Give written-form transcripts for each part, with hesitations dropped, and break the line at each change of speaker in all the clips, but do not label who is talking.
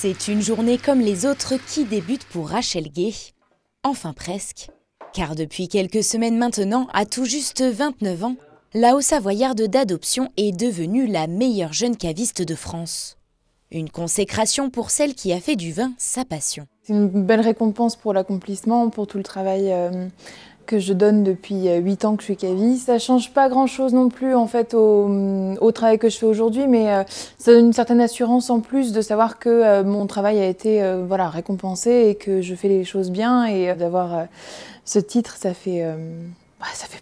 C'est une journée comme les autres qui débute pour Rachel Gay. Enfin presque. Car depuis quelques semaines maintenant, à tout juste 29 ans, la Haut-Savoyarde d'adoption est devenue la meilleure jeune caviste de France. Une consécration pour celle qui a fait du vin sa passion.
C'est une belle récompense pour l'accomplissement, pour tout le travail que je donne depuis 8 ans que je suis caviste. Ça ne change pas grand-chose non plus en fait, au travail que je fais aujourd'hui, mais ça donne une certaine assurance en plus de savoir que mon travail a été récompensé et que je fais les choses bien. Et d'avoir ce titre, ça fait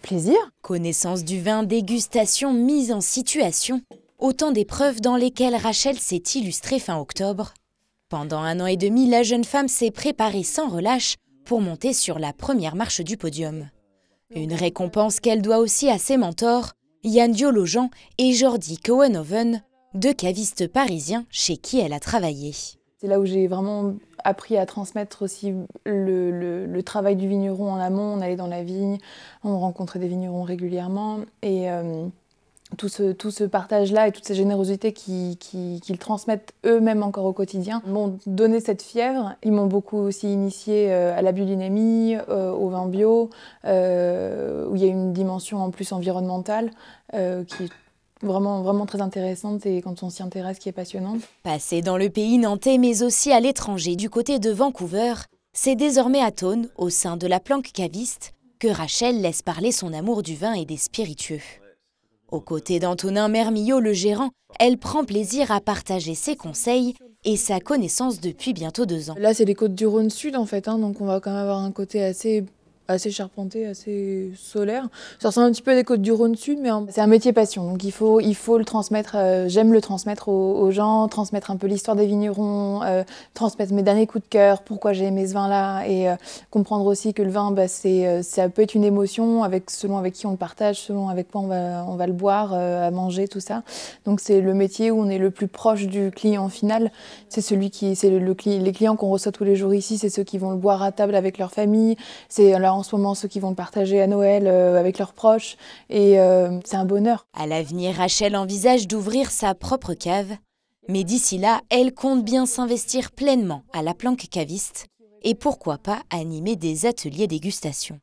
plaisir.
Connaissance du vin, dégustation, mise en situation. Autant d'épreuves dans lesquelles Rachel s'est illustrée fin octobre. Pendant 1 an et demi, la jeune femme s'est préparée sans relâche pour monter sur la première marche du podium. Une récompense qu'elle doit aussi à ses mentors, Yann Diologent et Jordi Cohenhoven, 2 cavistes parisiens chez qui elle a travaillé.
C'est là où j'ai vraiment appris à transmettre aussi le travail du vigneron en amont. On allait dans la vigne, on rencontrait des vignerons régulièrement et tout ce partage-là et toute cette générosité qu'ils transmettent eux-mêmes encore au quotidien m'ont donné cette fièvre. Ils m'ont beaucoup aussi initié à la biodynamie, au vin bio, où il y a une dimension en plus environnementale qui est vraiment très intéressante et quand on s'y intéresse qui est passionnante.
Passée dans le pays nantais mais aussi à l'étranger du côté de Vancouver, c'est désormais à Thônes, au sein de la Planque Caviste, que Rachel laisse parler son amour du vin et des spiritueux. Aux côtés d'Antonin Mermillot, le gérant, elle prend plaisir à partager ses conseils et sa connaissance depuis bientôt 2 ans.
Là, c'est les côtes du Rhône Sud, en fait, donc on va quand même avoir un côté assez charpenté, assez solaire. Ça ressemble un petit peu à des côtes du Rhône Sud, mais c'est un métier passion, donc il faut le transmettre. J'aime le transmettre aux gens, transmettre un peu l'histoire des vignerons, transmettre mes derniers coups de cœur, pourquoi j'ai aimé ce vin-là, et comprendre aussi que le vin, ça peut être une émotion selon avec qui on le partage, selon avec quoi on va le boire, à manger, tout ça. Donc c'est le métier où on est le plus proche du client final. C'est les clients qu'on reçoit tous les jours ici, c'est ceux qui vont le boire à table avec leur famille. C'est en ce moment ceux qui vont le partager à Noël avec leurs proches et c'est un bonheur.
À l'avenir, Rachel envisage d'ouvrir sa propre cave, mais d'ici là, elle compte bien s'investir pleinement à la Planque Caviste et pourquoi pas animer des ateliers dégustation.